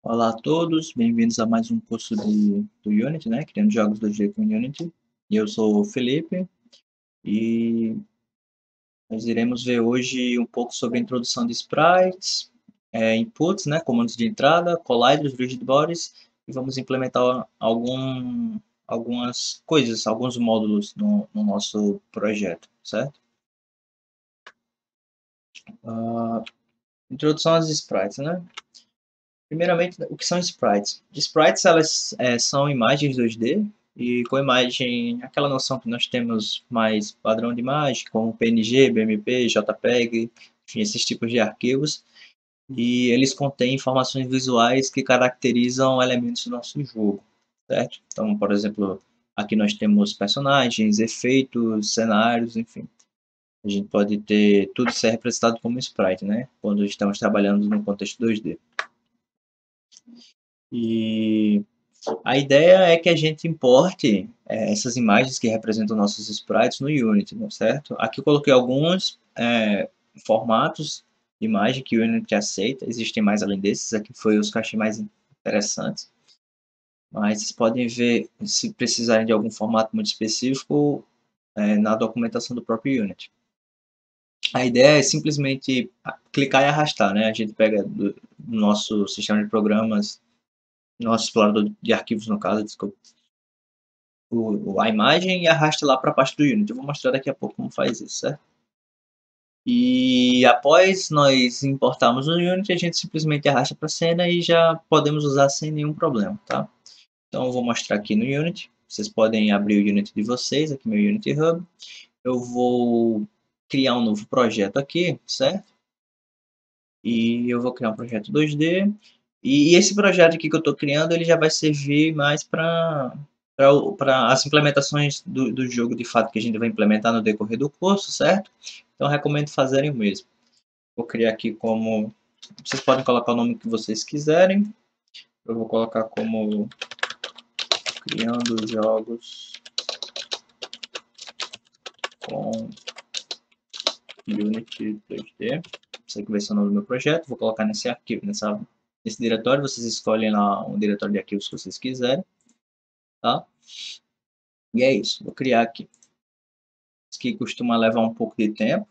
Olá a todos, bem-vindos a mais um curso do Unity, né? Criando jogos 2D com Unity. Eu sou o Felipe e nós iremos ver hoje um pouco sobre a introdução de sprites, inputs, né? Comandos de entrada, colliders, rigid bodies e vamos implementar algumas coisas, alguns módulos no nosso projeto, certo? Ah, Introdução às sprites, né? Primeiramente, o que são sprites? Sprites, elas são imagens 2D e com imagem, aquela noção que nós temos mais padrão de imagem, como PNG, BMP, JPEG, enfim, esses tipos de arquivos. E eles contêm informações visuais que caracterizam elementos do nosso jogo, certo? Então, por exemplo, aqui nós temos personagens, efeitos, cenários, enfim. A gente pode ter tudo ser representado como sprite, né? Quando estamos trabalhando no contexto 2D. E a ideia é que a gente importe essas imagens que representam nossos sprites no Unity, né, certo? Aqui eu coloquei alguns formatos de imagem que o Unity aceita, existem mais além desses, aqui foi os que eu achei mais interessantes, mas vocês podem ver, se precisarem de algum formato muito específico, na documentação do próprio Unity. A ideia é simplesmente clicar e arrastar, né? A gente pega do nosso sistema de programas, nosso explorador de arquivos no caso, desculpa, a imagem e arrasta lá para a parte do Unity. Eu vou mostrar daqui a pouco como faz isso, certo? E após nós importarmos o Unity, a gente simplesmente arrasta para a cena e já podemos usar sem nenhum problema, tá? Então eu vou mostrar aqui no Unity. Vocês podem abrir o Unity de vocês, aqui meu Unity Hub. Eu vou criar um novo projeto aqui, certo? E eu vou criar um projeto 2D. E esse projeto aqui que eu estou criando, ele já vai servir mais para as implementações do jogo de fato que a gente vai implementar no decorrer do curso, certo? Então recomendo fazerem o mesmo. Vou criar aqui como... Vocês podem colocar o nome que vocês quiserem. Eu vou colocar como Criando Jogos com Unity 2D. Esse aqui vai ser o nome do meu projeto. Vou colocar nesse arquivo, nesse diretório. Vocês escolhem lá um diretório de arquivos que vocês quiserem, tá? E é isso. Vou criar aqui. Isso aqui costuma levar um pouco de tempo.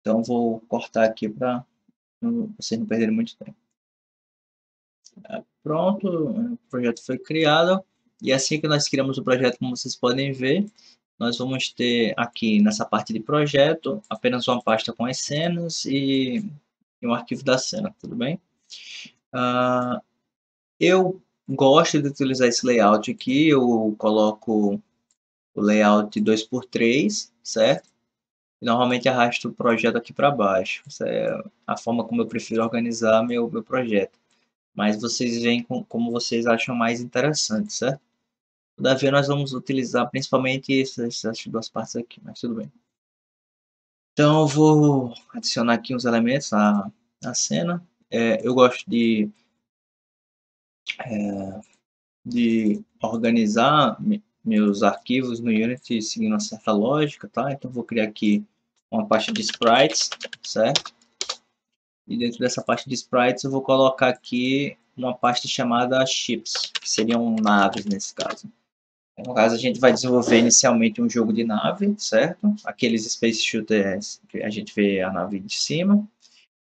Então vou cortar aqui para vocês não perderem muito tempo. Pronto, o projeto foi criado. E assim que nós criamos o projeto, como vocês podem ver, nós vamos ter aqui nessa parte de projeto apenas uma pasta com as cenas e um arquivo da cena, tudo bem? Eu gosto de utilizar esse layout aqui, eu coloco o layout 2x3, certo? E normalmente arrasto o projeto aqui para baixo. Essa é a forma como eu prefiro organizar meu projeto. Mas vocês veem como vocês acham mais interessante, certo? Todavia nós vamos utilizar principalmente essas duas partes aqui, mas tudo bem. Então eu vou adicionar aqui uns elementos na cena. Eu gosto de organizar meus arquivos no Unity seguindo uma certa lógica, tá? Então vou criar aqui uma pasta de sprites, certo? E dentro dessa pasta de sprites eu vou colocar aqui uma pasta chamada chips, que seriam naves nesse caso. No caso a gente vai desenvolver inicialmente um jogo de nave, certo? Aqueles space shooters que a gente vê a nave de cima.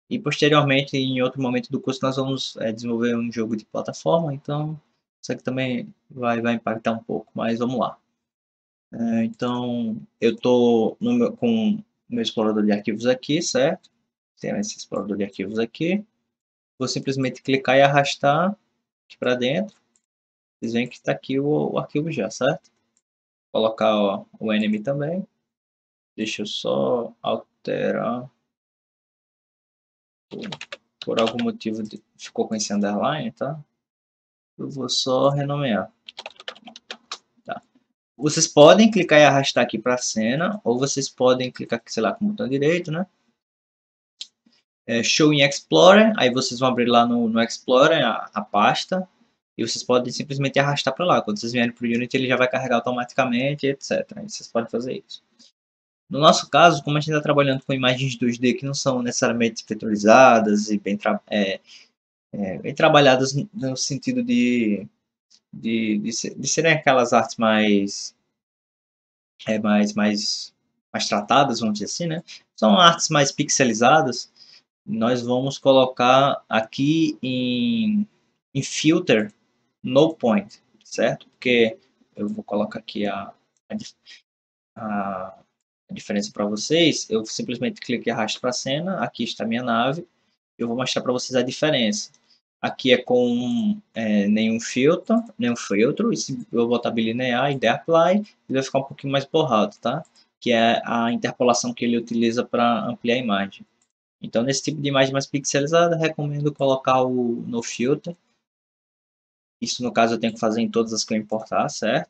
E posteriormente, em outro momento do curso, nós vamos desenvolver um jogo de plataforma, então isso aqui também vai impactar um pouco, mas vamos lá. Então, eu estou com o meu explorador de arquivos aqui, certo? Tem esse explorador de arquivos aqui. Vou simplesmente clicar e arrastar aqui para dentro. Vocês veem que está aqui o arquivo já, certo? Vou colocar o enemy também. Deixa eu só alterar. Por algum motivo ficou com esse underline, tá? Eu vou só renomear. Tá. Vocês podem clicar e arrastar aqui para a cena, ou vocês podem clicar, sei lá, com o botão direito, né? Show in Explorer, aí vocês vão abrir lá no Explorer a pasta, e vocês podem simplesmente arrastar para lá. Quando vocês vierem para o Unity, ele já vai carregar automaticamente, etc. Aí vocês podem fazer isso. No nosso caso, como a gente está trabalhando com imagens 2D que não são necessariamente vetorizadas e bem bem trabalhadas no sentido de serem aquelas artes mais tratadas, vamos dizer assim, né? São artes mais pixelizadas. Nós vamos colocar aqui em filter no point, certo? Porque eu vou colocar aqui a diferença para vocês. Eu simplesmente clico e arrasto para a cena. Aqui está a minha nave. Eu vou mostrar para vocês a diferença. Aqui é com nenhum filtro. E se eu botar bilinear e der apply, ele vai ficar um pouquinho mais borrado, tá? Que é a interpolação que ele utiliza para ampliar a imagem. Então, nesse tipo de imagem mais pixelizada, recomendo colocar o no filter. Isso, no caso, eu tenho que fazer em todas as que eu importar, certo?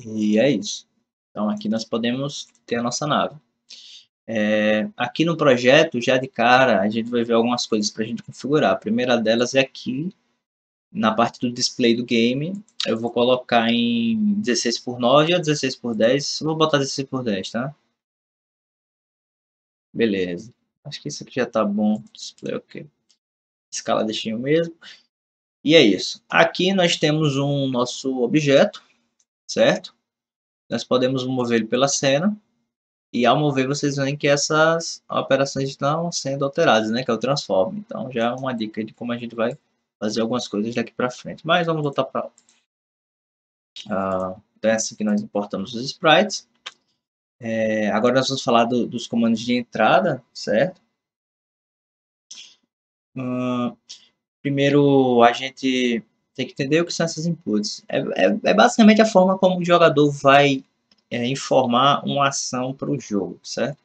E é isso. Então, aqui nós podemos ter a nossa nave. Aqui no projeto, já de cara, a gente vai ver algumas coisas para a gente configurar. A primeira delas é aqui, na parte do display do game. Eu vou colocar em 16:9 ou 16:10. Eu vou botar 16:10, tá? Beleza. Acho que isso aqui já tá bom. Display, ok. Escala deixei o mesmo. E é isso. Aqui nós temos um nosso objeto, certo? Nós podemos mover ele pela cena. E ao mover, vocês veem que essas operações estão sendo alteradas, né? Que é o transform. Então, já é uma dica de como a gente vai fazer algumas coisas daqui para frente. Mas vamos voltar para então é assim que nós importamos os sprites. Agora nós vamos falar dos comandos de entrada, certo? Primeiro, a gente tem que entender o que são esses inputs. É basicamente a forma como o jogador vai informar uma ação para o jogo, certo?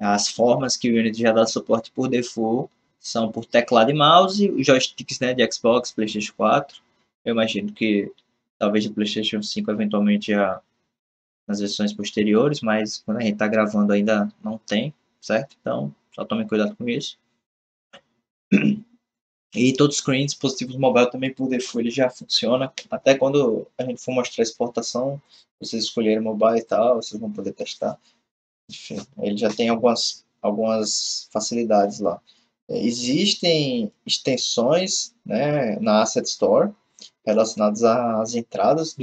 As formas que o Unity já dá suporte por default são por teclado e mouse, os joysticks, né, de Xbox, PlayStation 4. Eu imagino que talvez de PlayStation 5 eventualmente já nas versões posteriores, mas quando a gente está gravando ainda não tem, certo? Então, só tome cuidado com isso. E touchscreen, dispositivos mobile também por default ele já funciona. Até quando a gente for mostrar a exportação, vocês escolherem mobile e tal, vocês vão poder testar. Enfim, ele já tem algumas facilidades lá. Existem extensões, né, na Asset Store relacionadas às entradas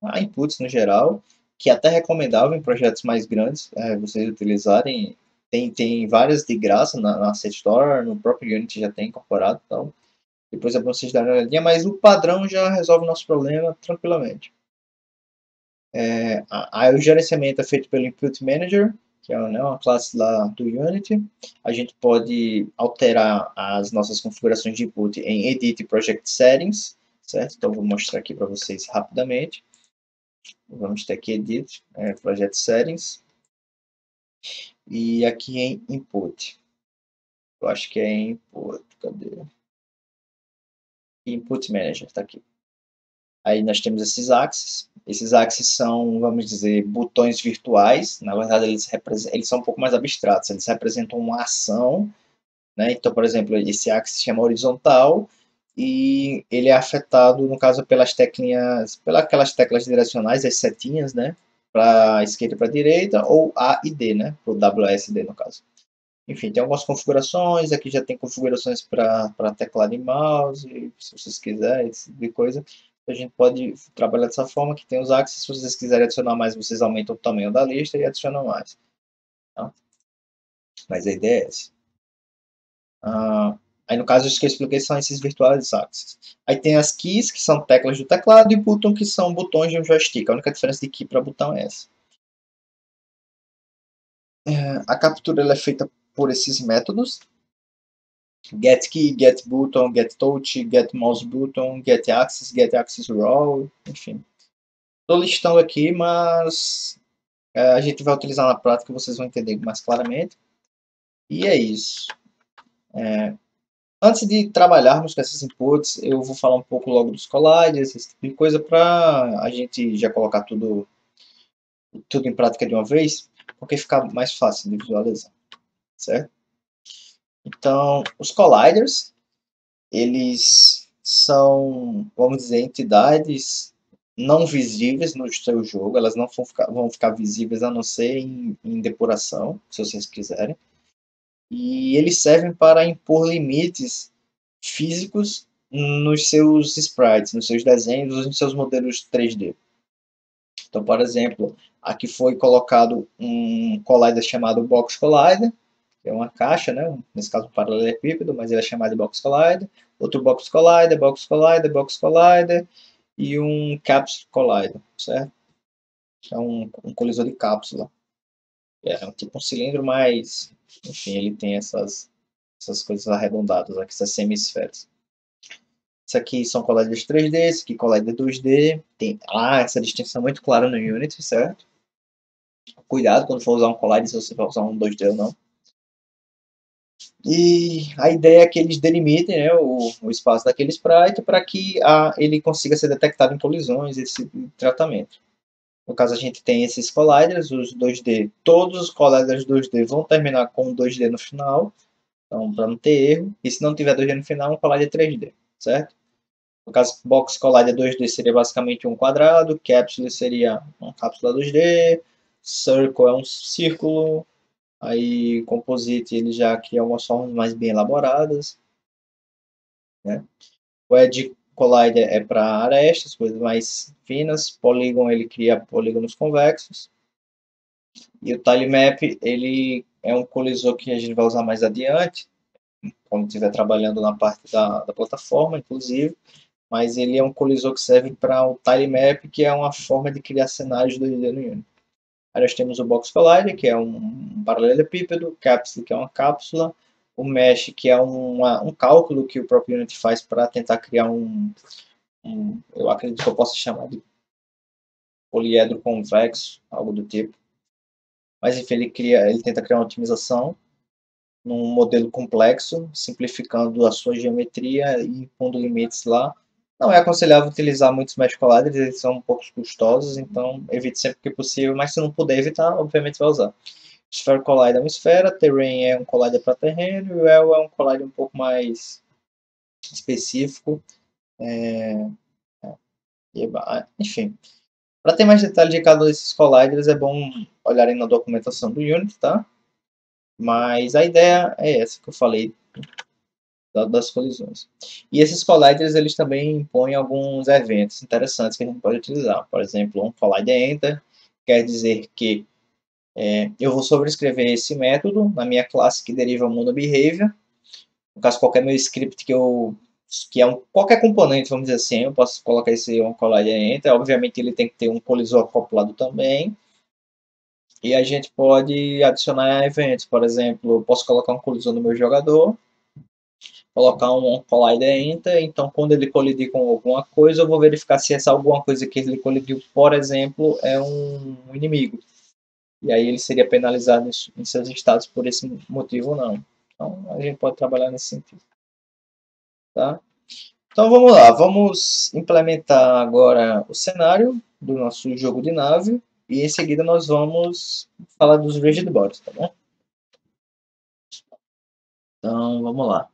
a inputs no geral, que é até recomendável em projetos mais grandes vocês utilizarem. Tem várias de graça na Asset Store, no próprio Unity já tem incorporado, então depois é bom vocês darem uma olhadinha, mas o padrão já resolve o nosso problema tranquilamente. Aí o gerenciamento é feito pelo Input Manager, que é, né, uma classe lá do Unity. A gente pode alterar as nossas configurações de input em Edit Project Settings, certo? Então vou mostrar aqui para vocês rapidamente. Vamos ter aqui Edit, Project Settings, e aqui em Input. Eu acho que é em Input, cadê? Input Manager, está aqui. Aí nós temos esses axes. Esses axes são, vamos dizer, botões virtuais. Na verdade, eles são um pouco mais abstratos. Eles representam uma ação, né? Então, por exemplo, esse axis se chama horizontal e ele é afetado, no caso, pelas aquelas teclas direcionais, as setinhas, né? Para a esquerda e para a direita, ou A e D, né? O WSD, no caso. Enfim, tem algumas configurações. Aqui já tem configurações para teclado e mouse, se vocês quiserem, esse tipo de coisa. A gente pode trabalhar dessa forma, que tem os axes. Se vocês quiserem adicionar mais, vocês aumentam o tamanho da lista e adicionam mais. Tá? Mas a ideia é essa. Aí no caso, os que eu expliquei são esses virtuais axes. Aí tem as keys, que são teclas do teclado, e button, que são botões de um joystick. A única diferença de key para botão é essa. A captura ela é feita por esses métodos. Get key, get button, get touch, get mouse button, get axis roll, enfim. Estou listando aqui, mas a gente vai utilizar na prática, vocês vão entender mais claramente. E é isso. Antes de trabalharmos com esses inputs, eu vou falar um pouco logo dos colliders, esse tipo de coisa, para a gente já colocar tudo em prática de uma vez, porque fica mais fácil de visualizar, certo? Então, os colliders, eles são, vamos dizer, entidades não visíveis no seu jogo, elas não vão ficar visíveis a não ser em depuração, se vocês quiserem. e eles servem para impor limites físicos nos seus sprites, nos seus desenhos, nos seus modelos 3D. Então, por exemplo, aqui foi colocado um collider chamado Box Collider, que é uma caixa, né? Nesse caso um paralelepípedo, mas ele é chamado de Box Collider. Outro Box Collider, Box Collider, Box Collider e um Capsule Collider, certo? É um colisor de cápsula. É tipo um cilindro, mas, enfim, ele tem essas coisas arredondadas aqui, essas semisferas. Isso aqui são colliders 3D, esse aqui collider 2D. Tem essa distinção muito clara no Unity, certo? Cuidado quando for usar um collider, se você vai usar um 2D ou não. E a ideia é que eles delimitem, né, o espaço daquele sprite para que ele consiga ser detectado em colisões, esse tratamento. No caso, a gente tem esses colliders, os 2D. Todos os colliders 2D vão terminar com 2D no final, então para não ter erro. E se não tiver 2D no final, um collider 3D, certo? No caso, Box Collider 2D seria basicamente um quadrado, Capsule seria uma cápsula 2D, Circle é um círculo, aí Composite ele já cria algumas formas mais bem elaboradas, né? O Edge Collider é para arestas, coisas mais finas, Polygon ele cria polígonos convexos, e o Tilemap ele é um colisor que a gente vai usar mais adiante, quando estiver trabalhando na parte da plataforma, inclusive. Mas ele é um colisor que serve para o tilemap, que é uma forma de criar cenários 2D no Unity. Aí nós temos o Box Collider, que é um paralelepípedo, o Capsule, que é uma cápsula, o Mesh, que é um cálculo que o próprio Unity faz para tentar criar eu acredito que eu possa chamar de poliedro convexo, algo do tipo. Mas enfim, ele tenta criar uma otimização num modelo complexo, simplificando a sua geometria e impondo limites lá. Não é aconselhável utilizar muitos mesh colliders, eles são um pouco custosos, então evite sempre que possível, mas se não puder evitar, obviamente vai usar. Sphere Collider é uma esfera, Terrain é um collider para terreno, e o El é um collider um pouco mais específico. Enfim, para ter mais detalhes de cada um desses colliders, é bom olharem na documentação do Unity, tá? Mas a ideia é essa que eu falei das colisões. E esses colliders eles também impõem alguns eventos interessantes que a gente pode utilizar. Por exemplo, um collider enter quer dizer que eu vou sobrescrever esse método na minha classe que deriva monoBehavior. No caso, qualquer meu script que é qualquer componente, vamos dizer assim, eu posso colocar esse um collider enter. Obviamente ele tem que ter um colisor acoplado também. E a gente pode adicionar eventos, por exemplo, eu posso colocar um colisor no meu jogador, colocar um collider enter, então quando ele colidir com alguma coisa, eu vou verificar se essa alguma coisa que ele colidiu, por exemplo, é um inimigo. E aí ele seria penalizado em seus estados por esse motivo ou não. Então a gente pode trabalhar nesse sentido. Tá? Então vamos lá, vamos implementar agora o cenário do nosso jogo de nave e em seguida nós vamos falar dos rigid bodies, tá bom? Então vamos lá.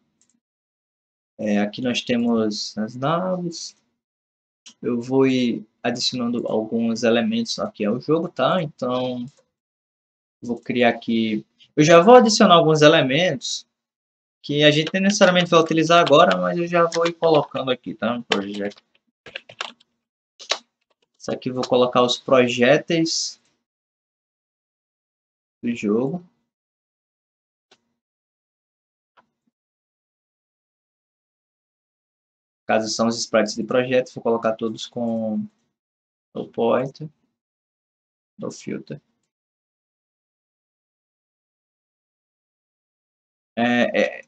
Aqui nós temos as naves. Eu vou ir adicionando alguns elementos aqui ao jogo, tá? Então, vou criar aqui... Eu já vou adicionar alguns elementos que a gente nem necessariamente vai utilizar agora, mas eu já vou ir colocando aqui, tá? No projeto. Isso aqui eu vou colocar os projéteis do jogo. Caso são os sprites de projeto, vou colocar todos com no point, no filter.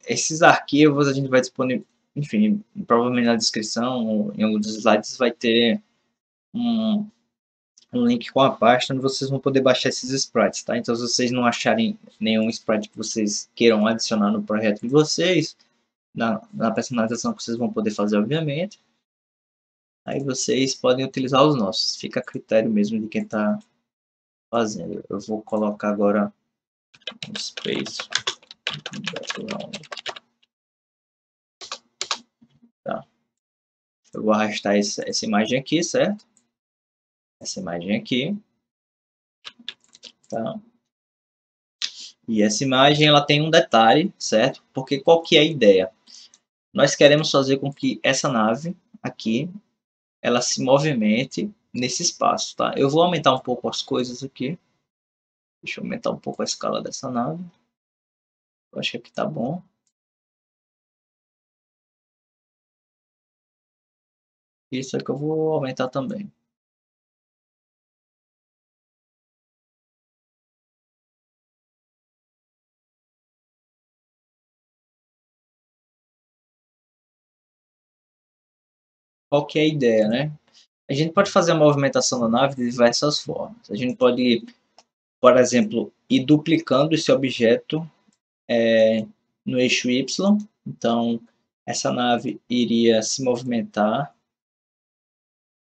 Esses arquivos a gente vai disponibilizar, enfim, provavelmente na descrição, em alguns dos slides vai ter um link com a pasta onde vocês vão poder baixar esses sprites, tá? Então, se vocês não acharem nenhum sprite que vocês queiram adicionar no projeto de vocês, na personalização que vocês vão poder fazer, obviamente, aí vocês podem utilizar os nossos. Fica a critério mesmo de quem está fazendo. Eu vou colocar agora um space background. Tá. Eu vou arrastar essa imagem aqui, certo? Essa imagem aqui. Tá. E essa imagem ela tem um detalhe, certo? Porque qual que é a ideia? Nós queremos fazer com que essa nave aqui, ela se movimente nesse espaço, tá? Eu vou aumentar um pouco as coisas aqui. Deixa eu aumentar um pouco a escala dessa nave. Eu acho que aqui tá bom. Isso aqui eu vou aumentar também. Qual que é a ideia, né? A gente pode fazer a movimentação da nave de diversas formas. A gente pode, por exemplo, ir duplicando esse objeto no eixo Y. Então, essa nave iria se movimentar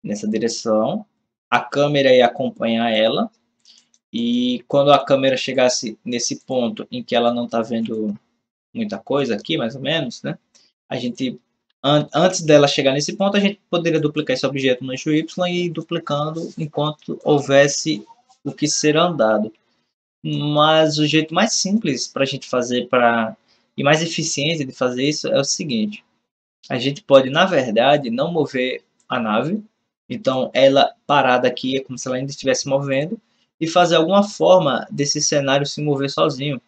nessa direção. A câmera ia acompanhar ela. E quando a câmera chegasse nesse ponto em que ela não está vendo muita coisa aqui, mais ou menos, né? A gente, antes dela chegar nesse ponto, a gente poderia duplicar esse objeto no eixo Y e ir duplicando enquanto houvesse o que ser andado. Mas o jeito mais simples para a gente fazer e mais eficiente de fazer isso é o seguinte: a gente pode, na verdade, não mover a nave, então ela parada aqui é como se ela ainda estivesse movendo, e fazer alguma forma desse cenário se mover sozinho.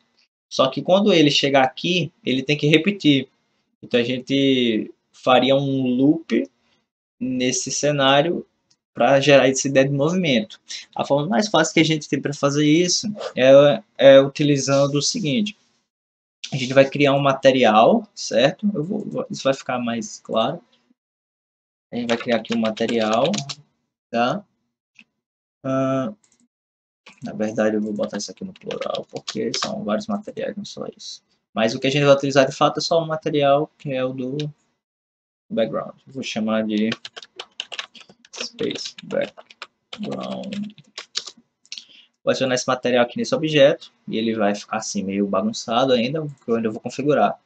Só que quando ele chegar aqui, ele tem que repetir. Então a gente faria um loop nesse cenário para gerar essa ideia de movimento. A forma mais fácil que a gente tem para fazer isso é utilizando o seguinte: a gente vai criar um material, certo? Isso vai ficar mais claro. A gente vai criar aqui um material, tá? Ah, na verdade, eu vou botar isso aqui no plural, porque são vários materiais, não só isso. Mas o que a gente vai utilizar de fato é só um material, que é o do background. Vou chamar de space background. Vou adicionar esse material aqui nesse objeto, e ele vai ficar assim meio bagunçado ainda, que eu ainda vou configurar.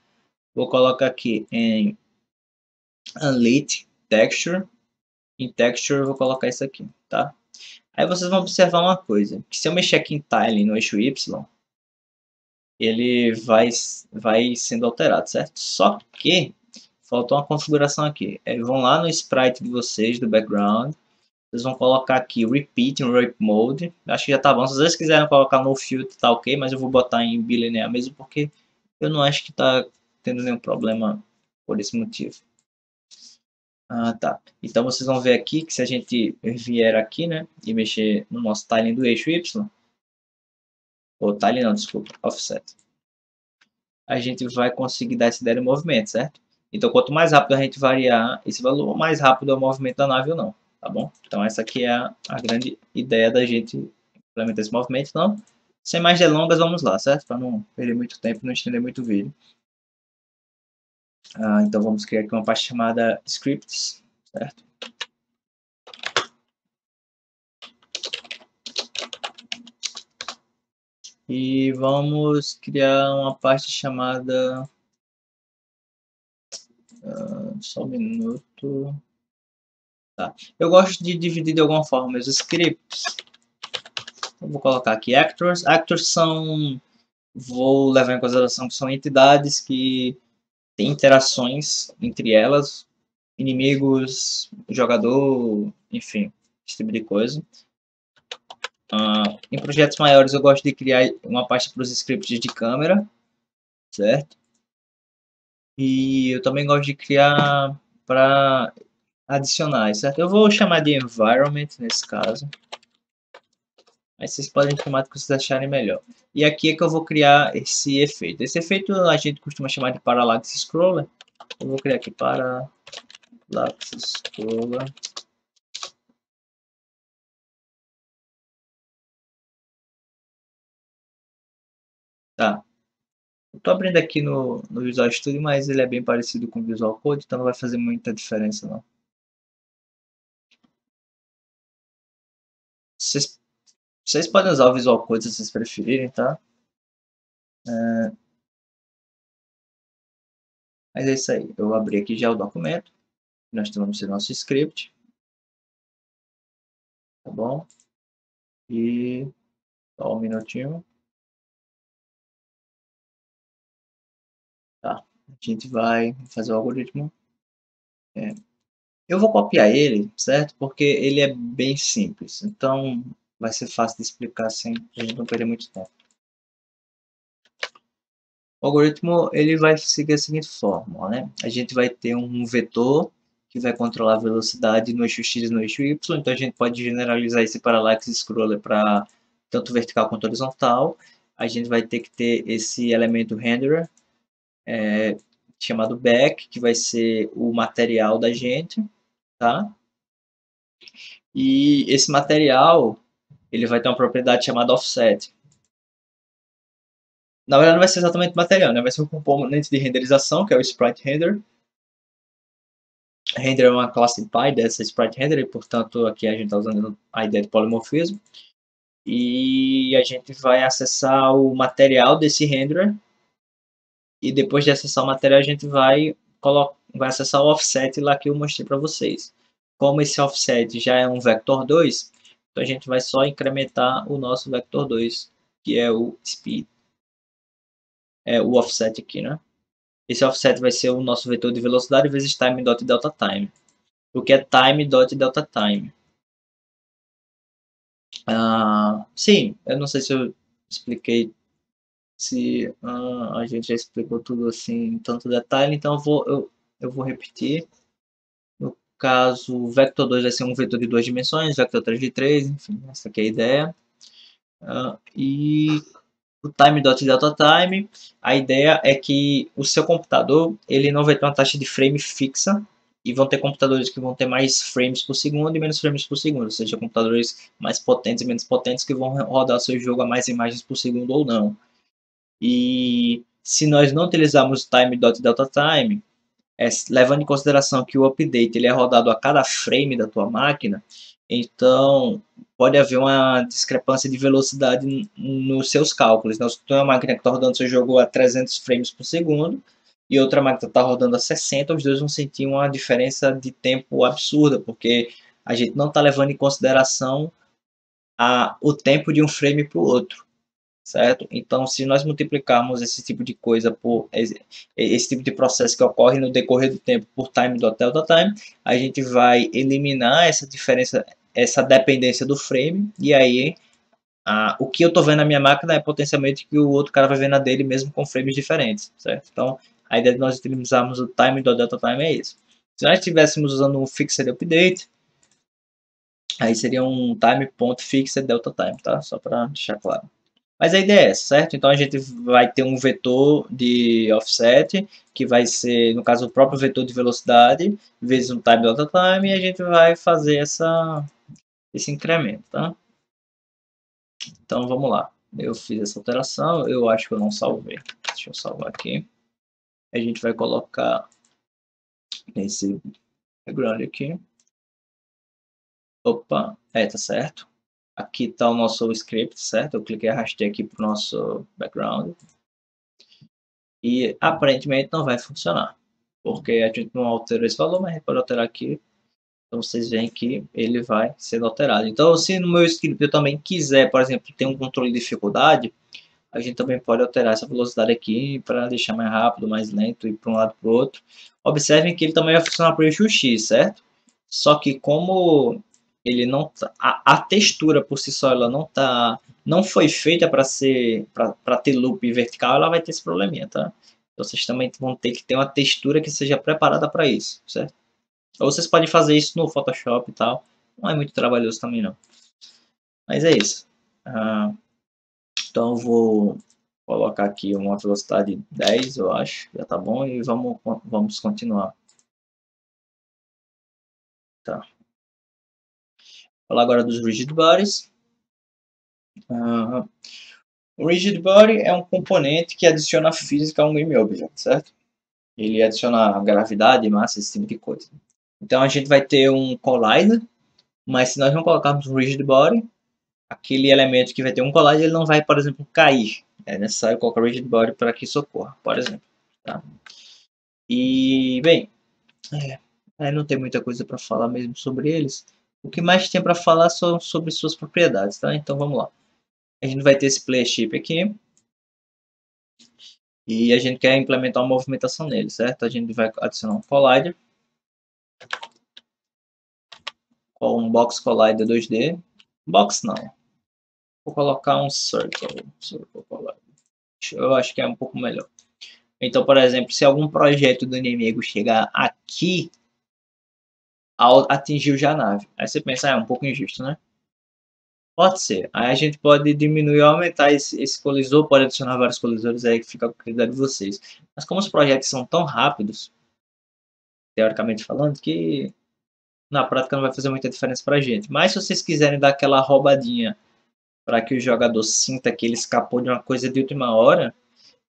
Vou colocar aqui em Unlit Texture. Em Texture eu vou colocar isso aqui, tá? Aí vocês vão observar uma coisa, que se eu mexer aqui em Tiling no eixo Y, ele vai sendo alterado, certo? Só que faltou uma configuração aqui. Eles vão lá no sprite de vocês, do background, vocês vão colocar aqui Repeat in Rape Mode. Acho que já tá bom. Se vocês quiserem colocar no filtro, tá ok, mas eu vou botar em bilinear mesmo, porque eu não acho que tá tendo nenhum problema por esse motivo. Ah, tá. Então vocês vão ver aqui que se a gente vier aqui, né, e mexer no nosso tiling do eixo Y, ou tiling não, desculpa, offset, a gente vai conseguir dar essa ideia de movimento, certo? Então quanto mais rápido a gente variar esse valor, mais rápido é o movimento da nave ou não, tá bom? Então essa aqui é a grande ideia da gente implementar esse movimento. Então, sem mais delongas, vamos lá, certo? Para não perder muito tempo e não estender muito o vídeo. Então vamos criar aqui uma pasta chamada scripts, certo? E vamos criar uma pasta chamada... só um minuto. Tá. Eu gosto de dividir de alguma forma meus scripts. Eu vou colocar aqui actors. Actors são... Vou levar em consideração que são entidades que têm interações entre elas. Inimigos, jogador, enfim, esse tipo de coisa. Em projetos maiores eu gosto de criar uma pasta para os scripts de câmera, certo? E eu também gosto de criar para adicionais, certo? Eu vou chamar de environment nesse caso. Aí vocês podem chamar do que vocês acharem melhor. E aqui é que eu vou criar esse efeito. Esse efeito a gente costuma chamar de Parallax Scroller. Eu vou criar aqui Parallax Scroller. Tá. Eu tô abrindo aqui no Visual Studio, mas ele é bem parecido com o Visual Code, então não vai fazer muita diferença não. Vocês, vocês podem usar o Visual Code se vocês preferirem, tá? Mas é isso aí. Eu abri aqui já o documento. Nós temos o nosso script, tá bom? E só um minutinho. A gente vai fazer o algoritmo. Eu vou copiar ele, certo? Porque ele é bem simples. Então, vai ser fácil de explicar sem a gente não perder muito tempo. O algoritmo ele vai seguir a seguinte fórmula, né? A gente vai ter um vetor que vai controlar a velocidade no eixo x e no eixo y. Então, a gente pode generalizar esse parallax scroller para tanto vertical quanto horizontal. A gente vai ter que ter esse elemento renderer, chamado back, que vai ser o material da gente, tá? E esse material ele vai ter uma propriedade chamada offset. Na verdade, não vai ser exatamente material, né? Vai ser um componente de renderização, que é o sprite render. Render é uma classe pi dessa sprite render, e portanto aqui a gente está usando a ideia de polimorfismo. E a gente vai acessar o material desse renderer. E depois de acessar o material, a gente vai acessar o offset lá que eu mostrei para vocês. Como esse offset já é um vector 2, então a gente vai só incrementar o nosso vector 2, que é o speed. O offset aqui, né? Esse offset vai ser o nosso vetor de velocidade vezes time dot delta time. O que é time dot delta time? Sim, eu não sei se eu expliquei, se a gente já explicou tudo assim em tanto detalhe, então eu vou repetir. No caso, o vector 2 vai ser um vetor de 2 dimensões, vector 3 de 3, enfim, essa aqui é a ideia. E o time dot delta time, a ideia é que o seu computador ele não vai ter uma taxa de frame fixa, e vão ter computadores que vão ter mais frames por segundo e menos frames por segundo, ou seja, computadores mais potentes e menos potentes que vão rodar o seu jogo a mais imagens por segundo ou não. E se nós não utilizarmos time dot delta time, levando em consideração que o update ele é rodado a cada frame da tua máquina, então pode haver uma discrepância de velocidade nos seus cálculos. Então, se tu tem uma máquina que está rodando seu jogo a 300 frames por segundo e outra máquina está rodando a 60, os dois vão sentir uma diferença de tempo absurda, porque a gente não está levando em consideração o tempo de um frame para o outro. Certo? Então, se nós multiplicarmos esse tipo de coisa por esse tipo de processo que ocorre no decorrer do tempo por time do delta time, a gente vai eliminar essa diferença, essa dependência do frame, e aí o que eu estou vendo na minha máquina é potencialmente que o outro cara vai ver na dele mesmo com frames diferentes, certo? Então, a ideia de nós utilizarmos o time do delta time é isso. Se nós estivéssemos usando um fixed update, aí seria um time.fixed delta time, tá? Só para deixar claro. Mas a ideia é essa, certo? Então a gente vai ter um vetor de offset, que vai ser, no caso, o próprio vetor de velocidade, vezes um time delta time, e a gente vai fazer esse incremento, tá? Então vamos lá. Eu fiz essa alteração, eu acho que eu não salvei. Deixa eu salvar aqui. A gente vai colocar esse background aqui. Opa, tá certo. Aqui está o nosso script, certo? Eu cliquei e arrastei aqui para o nosso background. E aparentemente não vai funcionar, porque a gente não alterou esse valor, mas a gente pode alterar aqui. Então vocês veem que ele vai sendo alterado. Então, se no meu script eu também quiser, por exemplo, ter um controle de dificuldade, a gente também pode alterar essa velocidade aqui para deixar mais rápido, mais lento, e para um lado para o outro. Observem que ele também vai funcionar para o eixo X, certo? Só que como ele não tá, a textura por si só ela não foi feita para ter loop vertical, ela vai ter esse probleminha, tá? Então, vocês também vão ter que ter uma textura que seja preparada para isso, certo? Ou vocês podem fazer isso no Photoshop e tal, não é muito trabalhoso também não. Mas é isso. Então eu vou colocar aqui uma velocidade 10, eu acho, já tá bom, e vamos continuar. Tá. Falar agora dos rigid bodies. O rigid body é um componente que adiciona física a um game object, certo? Ele adiciona gravidade, massa, esse tipo de coisa. Então a gente vai ter um collider, mas se nós não colocarmos um rigid body, aquele elemento que vai ter um collider, ele não vai, por exemplo, cair. É necessário colocar rigid body para que isso ocorra, por exemplo. Tá? E, bem, não tem muita coisa para falar mesmo sobre eles. O que mais tem para falar são sobre suas propriedades, tá? Então vamos lá. A gente vai ter esse player chip aqui. E a gente quer implementar uma movimentação nele, certo? A gente vai adicionar um collider, com um box collider 2D. Box não. Vou colocar um circle collider. Eu acho que é um pouco melhor. Então, por exemplo, se algum projeto do inimigo chegar aqui, atingiu já a nave. Aí você pensa, é um pouco injusto, né? Pode ser. Aí a gente pode diminuir ou aumentar esse colisor, pode adicionar vários colisores aí que fica a critério de vocês. Mas como os projetos são tão rápidos, teoricamente falando, que na prática não vai fazer muita diferença pra gente. Mas se vocês quiserem dar aquela roubadinha para que o jogador sinta que ele escapou de uma coisa de última hora,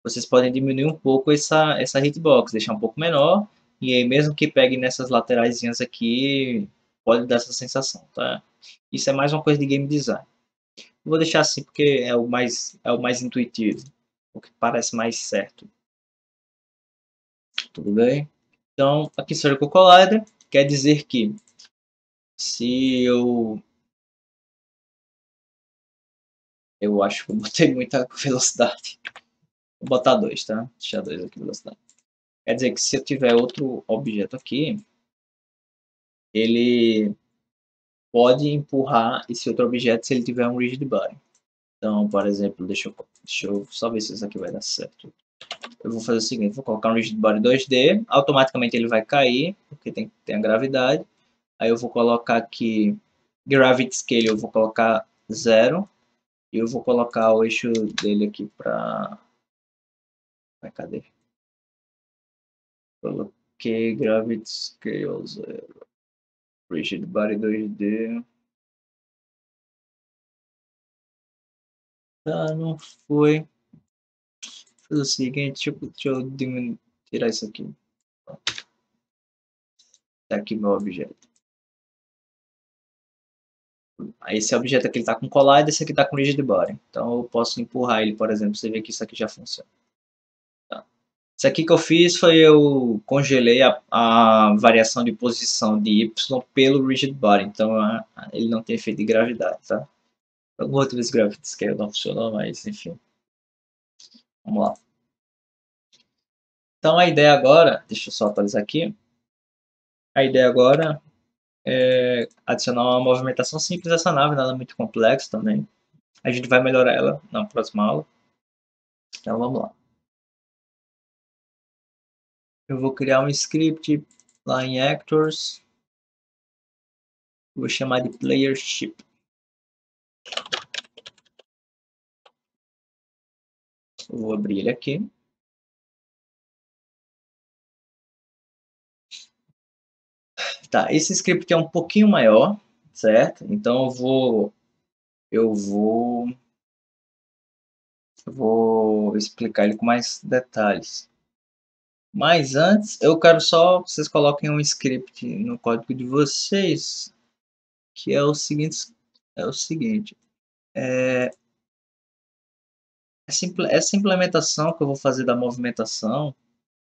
vocês podem diminuir um pouco essa hitbox, deixar um pouco menor, e aí mesmo que pegue nessas lateraisinhas aqui, pode dar essa sensação, tá? Isso é mais uma coisa de game design. Vou deixar assim porque é o mais intuitivo, o que parece mais certo. Tudo bem? Então, aqui Circle Collider quer dizer que se eu acho que eu botei muita velocidade. Vou botar 2, tá? Deixar 2 aqui velocidade. Quer dizer que se eu tiver outro objeto aqui, ele pode empurrar esse outro objeto se ele tiver um rigid body. Então, por exemplo, deixa eu só ver se isso aqui vai dar certo. Eu vou fazer o seguinte, vou colocar um rigid body 2D, automaticamente ele vai cair, porque tem a gravidade. Aí eu vou colocar aqui Gravity Scale, eu vou colocar 0. E eu vou colocar o eixo dele aqui para... Cadê? Coloquei Gravity Scale 0. Rigid Body 2D. Ah, não foi. Vou fazer o seguinte, deixa eu tirar isso aqui. Tá aqui meu objeto. Esse objeto aqui está com collider, esse aqui está com rigid body. Então eu posso empurrar ele, por exemplo, você vê que isso aqui já funciona. Tá. Isso aqui que eu fiz foi eu congelei a variação de posição de Y pelo rigid body. Então ele não tem efeito de gravidade, tá? Algum outro dos gravity scale não funcionou, mas enfim. Vamos lá. Então a ideia agora, deixa eu só atualizar aqui. A ideia agora é adicionar uma movimentação simples dessa nave, nada muito complexo também. A gente vai melhorar ela na próxima aula. Então vamos lá. Eu vou criar um script lá em Actors. Vou chamar de Playership. Eu vou abrir ele aqui. Tá, esse script é um pouquinho maior, certo? Então eu vou explicar ele com mais detalhes. Mas antes, eu quero só que vocês coloquem um script no código de vocês, que é o seguinte, essa implementação que eu vou fazer da movimentação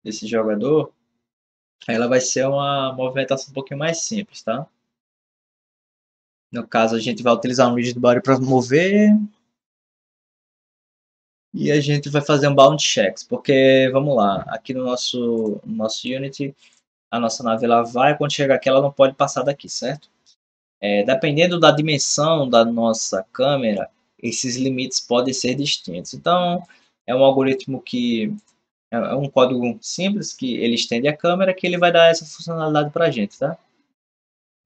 desse jogador, ela vai ser uma movimentação um pouquinho mais simples, tá? No caso, a gente vai utilizar um rigid body para mover e a gente vai fazer um bound checks, porque vamos lá, aqui no nosso Unity, a nossa nave ela vai, quando chegar aqui ela não pode passar daqui, certo? Dependendo da dimensão da nossa câmera, esses limites podem ser distintos. Então, é um algoritmo que é um código simples que ele estende a câmera que ele vai dar essa funcionalidade para a gente, tá?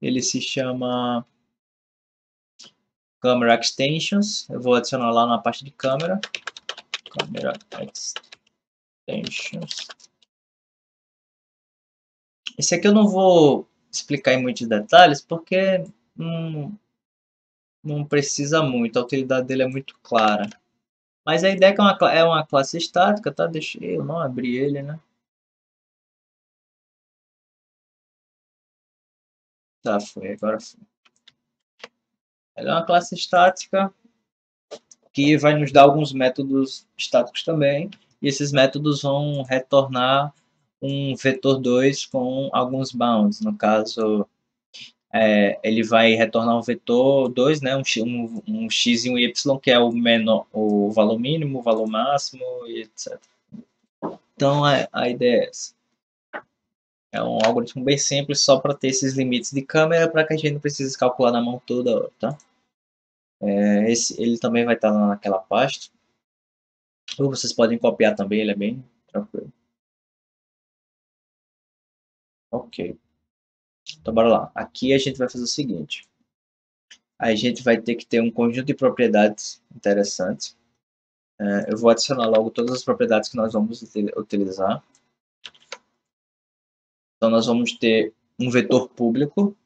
Ele se chama Camera Extensions. Eu vou adicionar lá na parte de câmera. Camera Extensions. Esse aqui eu não vou explicar em muitos detalhes porque não precisa muito, a utilidade dele é muito clara. Mas a ideia é que é uma classe estática, tá? Deixa eu não abrir ele, né? Tá, foi, agora foi. Ela é uma classe estática que vai nos dar alguns métodos estáticos também. E esses métodos vão retornar um vetor 2 com alguns bounds. No caso, ele vai retornar um vetor 2, né, um x e um y, que é o menor, o valor mínimo, o valor máximo e etc. Então a ideia é essa. É um algoritmo bem simples só para ter esses limites de câmera para que a gente não precise calcular na mão toda hora, tá? Ele também vai estar lá naquela pasta. Ou vocês podem copiar também, ele é bem tranquilo. Ok. Então bora lá. Aqui a gente vai fazer o seguinte. A gente vai ter que ter um conjunto de propriedades interessantes. Eu vou adicionar logo todas as propriedades que nós vamos utilizar. Então nós vamos ter um vetor público,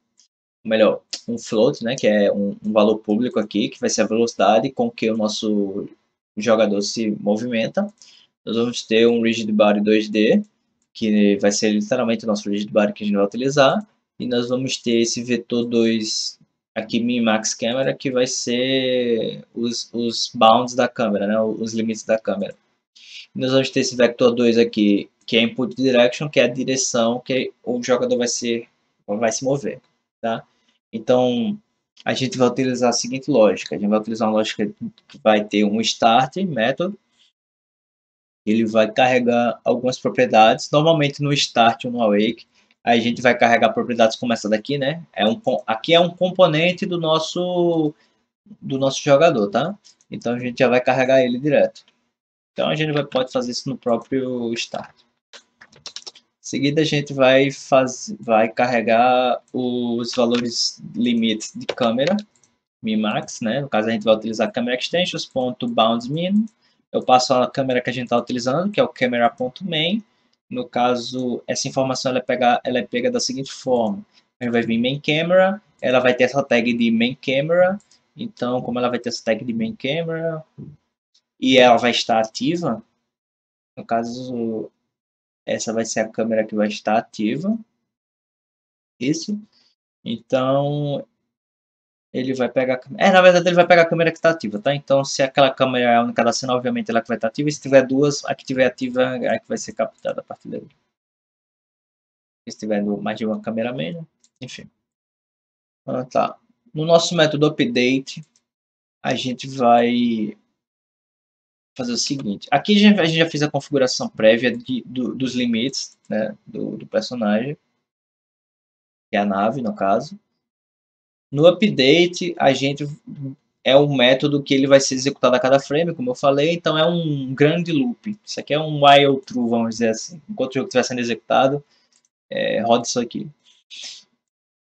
melhor, um float, né, que é um valor público aqui, que vai ser a velocidade com que o nosso jogador se movimenta. Nós vamos ter um rigid body 2D, que vai ser literalmente o nosso rigid body que a gente vai utilizar. E nós vamos ter esse vetor 2 aqui, min max camera, que vai ser os bounds da câmera, né, os limites da câmera. E nós vamos ter esse vector 2 aqui, que é input direction, que é a direção que o jogador vai se mover. Tá? Então, a gente vai utilizar a seguinte lógica. A gente vai utilizar uma lógica que vai ter um start method. Ele vai carregar algumas propriedades. Normalmente no start ou no awake, a gente vai carregar propriedades como essa daqui, né? Aqui é um componente do nosso jogador, tá? Então a gente já vai carregar ele direto. Então a gente pode fazer isso no próprio start. Em seguida a gente vai carregar os valores limites de câmera, min max, né? No caso a gente vai utilizar camera extensions.boundsmin. Eu passo a câmera que a gente está utilizando, que é o camera.main. No caso, essa informação ela é pega da seguinte forma. A gente vai vir main camera, ela vai ter essa tag de main camera. Então, como ela vai ter essa tag de main camera e ela vai estar ativa, no caso, essa vai ser a câmera que vai estar ativa. Isso. Então, ele vai pegar... na verdade, ele vai pegar a câmera que está ativa, tá? Então, se aquela câmera é a única da cena, obviamente ela que vai estar ativa. E se tiver duas, a que tiver ativa é a que vai ser captada a partir daí. Se tiver mais de uma câmera mesmo, enfim. Tá. No nosso método update, a gente vai fazer o seguinte. Aqui a gente já fez a configuração prévia dos limites, né, do personagem, que é a nave, no caso. No update, a gente é um método que ele vai ser executado a cada frame, como eu falei, então é um grande loop. Isso aqui é um while true, vamos dizer assim. Enquanto o jogo estiver sendo executado, roda isso aqui.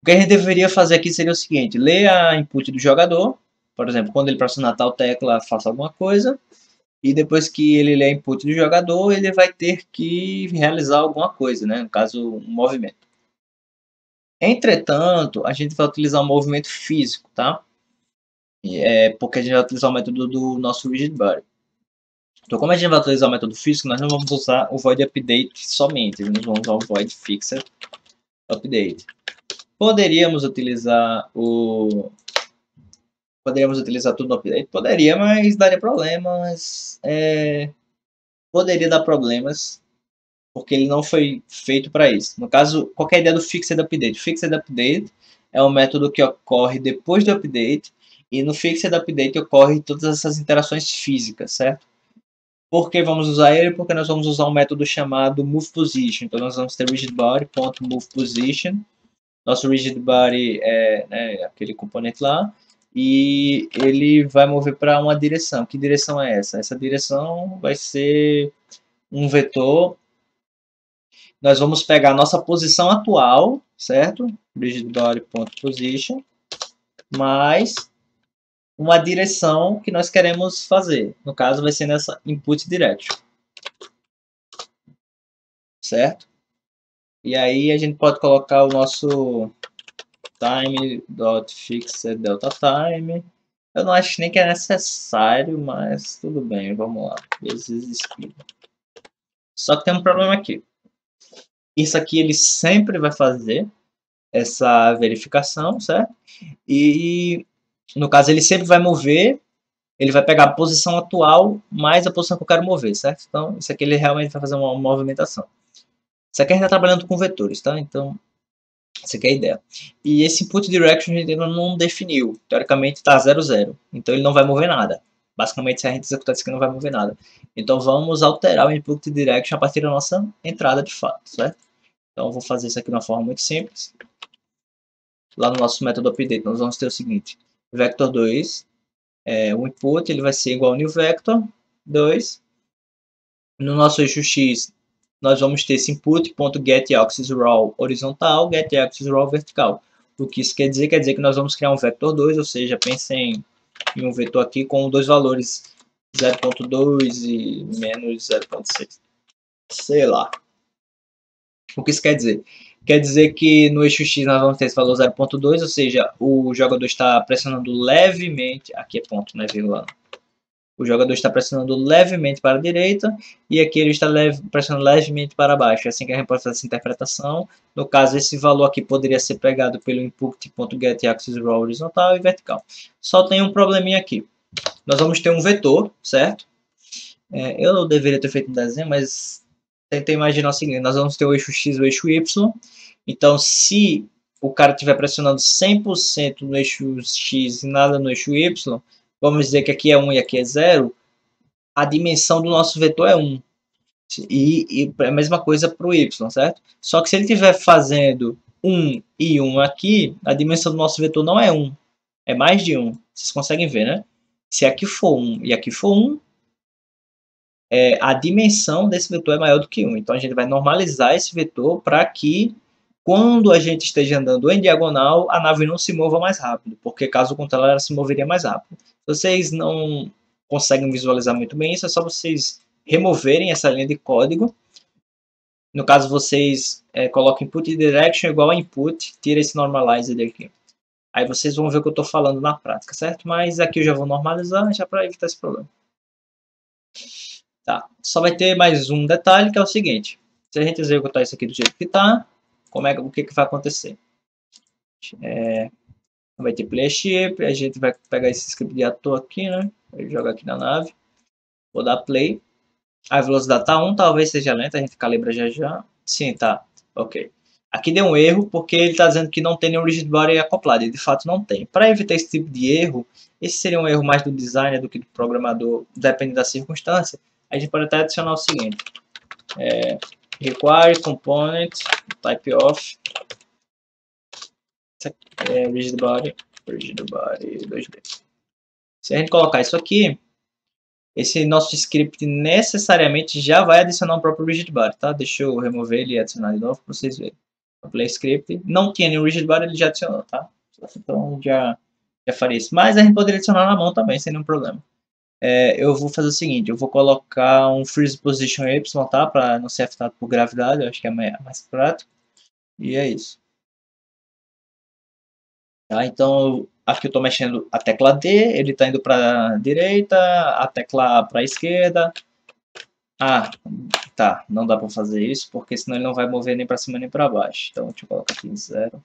O que a gente deveria fazer aqui seria o seguinte: ler a input do jogador, por exemplo, quando ele pressionar tal tecla, faça alguma coisa, e depois que ele ler a input do jogador, ele vai ter que realizar alguma coisa, né? No caso, um movimento. Entretanto, a gente vai utilizar um movimento físico, tá? Porque a gente vai utilizar o método do nosso rigid body. Então, como a gente vai utilizar o método físico, nós não vamos usar o void update somente, nós vamos usar o void fixer update. Poderíamos utilizar tudo no update? Poderia, mas daria problemas. Poderia dar problemas, porque ele não foi feito para isso. No caso, qual é a ideia do fixed update? Fixed update é um método que ocorre depois do update, e no fixed update ocorre todas essas interações físicas, certo? Por que vamos usar ele? Porque nós vamos usar um método chamado movePosition. Então nós vamos ter rigidBody.movePosition. Nosso rigidBody é aquele componente lá. E ele vai mover para uma direção. Que direção é essa? Essa direção vai ser um vetor. Nós vamos pegar a nossa posição atual, certo? rigidBody.position, mais uma direção que nós queremos fazer. No caso, vai ser nessa input direction. Certo? E aí a gente pode colocar o nosso time.fixedDeltaTime. Eu não acho nem que é necessário, mas tudo bem, vamos lá. Vezes speed. Só que tem um problema aqui. Isso aqui ele sempre vai fazer essa verificação, certo? E no caso ele sempre vai mover, ele vai pegar a posição atual mais a posição que eu quero mover, certo? Então isso aqui ele realmente vai fazer uma movimentação. Isso aqui a gente está trabalhando com vetores, tá? Então essa aqui é a ideia. E esse input direction a gente ainda não definiu. Teoricamente está 0, 0. Então ele não vai mover nada. Basicamente, se a gente executar isso aqui, não vai mover nada. Então, vamos alterar o input direction a partir da nossa entrada de fato, certo? Então, eu vou fazer isso aqui de uma forma muito simples. Lá no nosso método update, nós vamos ter o seguinte: vector2, o input ele vai ser igual ao new vector 2. No nosso eixo x, nós vamos ter esse input.getAxisRaw horizontal, getAxisRaw vertical. O que isso quer dizer? Quer dizer que nós vamos criar um vector 2, ou seja, pensem em um vetor aqui com dois valores 0.2 e menos 0.6. Sei lá. O que isso quer dizer? Quer dizer que no eixo X nós vamos ter esse valor 0.2, ou seja, o jogador está pressionando levemente, aqui é ponto, né, vírgula. O jogador está pressionando levemente para a direita e aqui ele está pressionando levemente para baixo. É assim que a gente pode fazer essa interpretação. No caso, esse valor aqui poderia ser pegado pelo input.getAxisRaw horizontal e vertical. Só tem um probleminha aqui. Nós vamos ter um vetor, certo? Eu deveria ter feito um desenho, mas tentei imaginar o seguinte: nós vamos ter o eixo X e o eixo Y. Então, se o cara estiver pressionando 100% no eixo X e nada no eixo Y, vamos dizer que aqui é 1 e aqui é 0, a dimensão do nosso vetor é 1. E a mesma coisa para o Y, certo? Só que se ele estiver fazendo 1 e 1 aqui, a dimensão do nosso vetor não é 1, é mais de 1. Vocês conseguem ver, né? Se aqui for 1 e aqui for 1, a dimensão desse vetor é maior do que 1. Então, a gente vai normalizar esse vetor para que, quando a gente esteja andando em diagonal, a nave não se mova mais rápido, porque caso contrário, ela se moveria mais rápido. Se vocês não conseguem visualizar muito bem isso, é só vocês removerem essa linha de código. No caso, vocês colocam input direction igual a input, tira esse normalizer daqui. Aí vocês vão ver o que eu estou falando na prática, certo? Mas aqui eu já vou normalizar, já para evitar esse problema. Tá. Só vai ter mais um detalhe, que é o seguinte: se a gente executar isso aqui do jeito que está, o que vai acontecer? Vai ter play ship, a gente vai pegar esse script de ator aqui, né? Vou jogar aqui na nave, vou dar play. A velocidade tá 1, talvez seja lenta, a gente calibra já já. Sim, tá. Ok. Aqui deu um erro porque ele está dizendo que não tem nenhum rigid body acoplado, e de fato não tem. Para evitar esse tipo de erro, esse seria um erro mais do designer do que do programador, dependendo da circunstância. A gente pode até adicionar o seguinte: require component type of rigid body 2D. Se a gente colocar isso aqui, esse nosso script necessariamente já vai adicionar um próprio rigid body, tá? Deixa eu remover ele e adicionar de novo para vocês verem. O play script não tinha nenhum rigid body, ele já adicionou, tá? Então já faria isso. Mas a gente poderia adicionar na mão também, sem nenhum problema. Eu vou fazer o seguinte: eu vou colocar um freeze position y, tá? Para não ser afetado por gravidade, eu acho que é mais prático. E é isso. Tá? Então aqui eu estou mexendo a tecla D, ele está indo para a direita, a tecla A para a esquerda. Tá, não dá para fazer isso, porque senão ele não vai mover nem para cima nem para baixo. Então deixa eu colocar aqui em 0.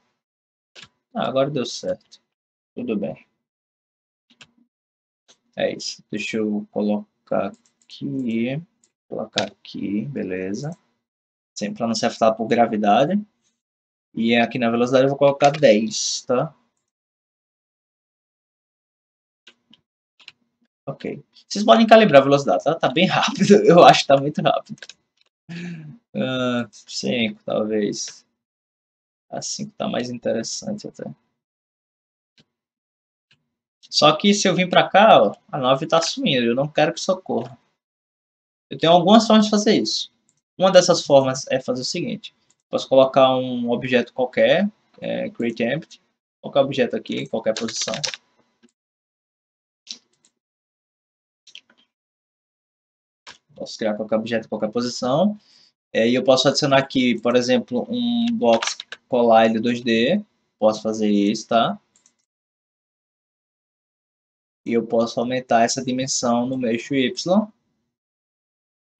Agora deu certo. Tudo bem. É isso. Deixa eu colocar aqui. Colocar aqui, beleza. Sempre para não ser afetado por gravidade. E aqui na velocidade eu vou colocar 10, tá? Ok. Vocês podem calibrar a velocidade, tá? Tá bem rápido. Eu acho que tá muito rápido. 5, talvez. A 5 tá mais interessante até. Só que se eu vir para cá, ó, a nave tá sumindo. Eu não quero que socorra. Eu tenho algumas formas de fazer isso. Uma dessas formas é fazer o seguinte: posso colocar um objeto qualquer, create empty, qualquer objeto aqui, em qualquer posição. Posso criar qualquer objeto em qualquer posição. E eu posso adicionar aqui, por exemplo, um box collide 2D. Posso fazer isso, tá? E eu posso aumentar essa dimensão no meu eixo Y.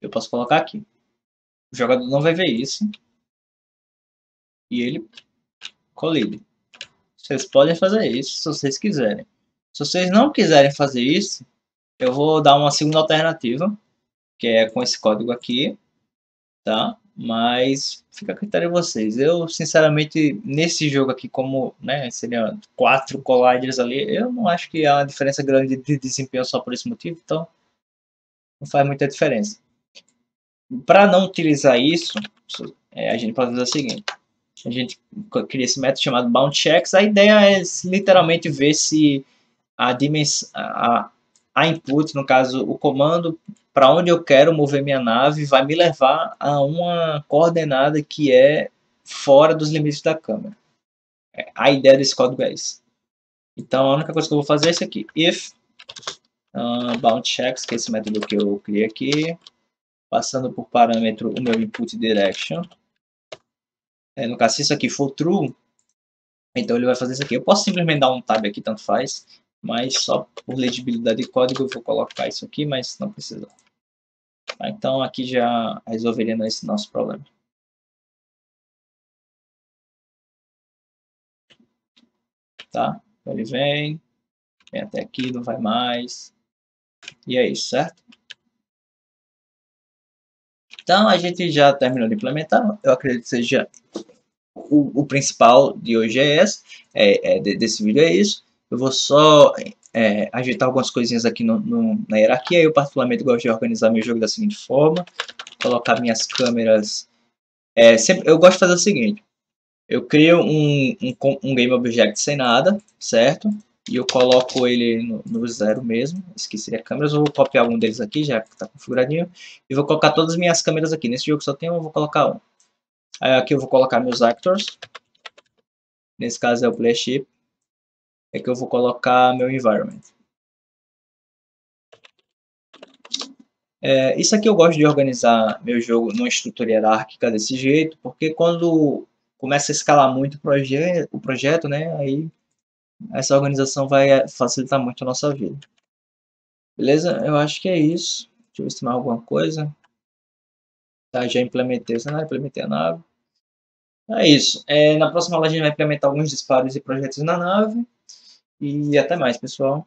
Eu posso colocar aqui. O jogador não vai ver isso. E ele colide. Vocês podem fazer isso se vocês quiserem. Se vocês não quiserem fazer isso, eu vou dar uma segunda alternativa, que é com esse código aqui, tá? mas fica a critério de vocês. Eu, sinceramente, nesse jogo aqui, como, né, seria 4 colliders ali, eu não acho que há uma diferença grande de desempenho só por esse motivo, então não faz muita diferença. Para não utilizar isso, a gente pode fazer o seguinte: a gente cria esse método chamado bound checks. A ideia é literalmente ver se a dimensão, a input, no caso o comando para onde eu quero mover minha nave, vai me levar a uma coordenada que é fora dos limites da câmera. A ideia desse código é isso. Então a única coisa que eu vou fazer é isso aqui: if bound checks, que é esse método que eu criei aqui, passando por parâmetro o meu input direction. No caso, se isso aqui for true, então ele vai fazer isso aqui. Eu posso simplesmente dar um tab aqui, tanto faz, mas só por legibilidade de código eu vou colocar isso aqui, mas não precisa. Tá, então aqui já resolveria esse nosso problema. Tá? Então ele vem até aqui, não vai mais. E é isso, certo? Então a gente já terminou de implementar. Eu acredito que seja o principal de hoje é esse, desse vídeo é isso. Eu vou só ajeitar algumas coisinhas aqui na hierarquia. Eu particularmente gosto de organizar meu jogo da seguinte forma: colocar minhas câmeras. Eu gosto de fazer o seguinte: eu crio um game object sem nada, certo? E eu coloco ele no zero mesmo. Esqueci de câmeras. Eu vou copiar algum deles aqui, já que está configuradinho. E vou colocar todas as minhas câmeras aqui. Nesse jogo só tem um, eu vou colocar um. Aí aqui eu vou colocar meus actors. Nesse caso é o playship. É que eu vou colocar meu environment. Isso aqui eu gosto de organizar meu jogo numa estrutura hierárquica desse jeito, porque quando começa a escalar muito o projeto, né, aí essa organização vai facilitar muito a nossa vida. Beleza? Eu acho que é isso. Deixa eu ver se tem mais alguma coisa. Tá, já implementei o cenário, implementei a nave. É isso. Na próxima aula a gente vai implementar alguns disparos e projetos na nave. E até mais, pessoal.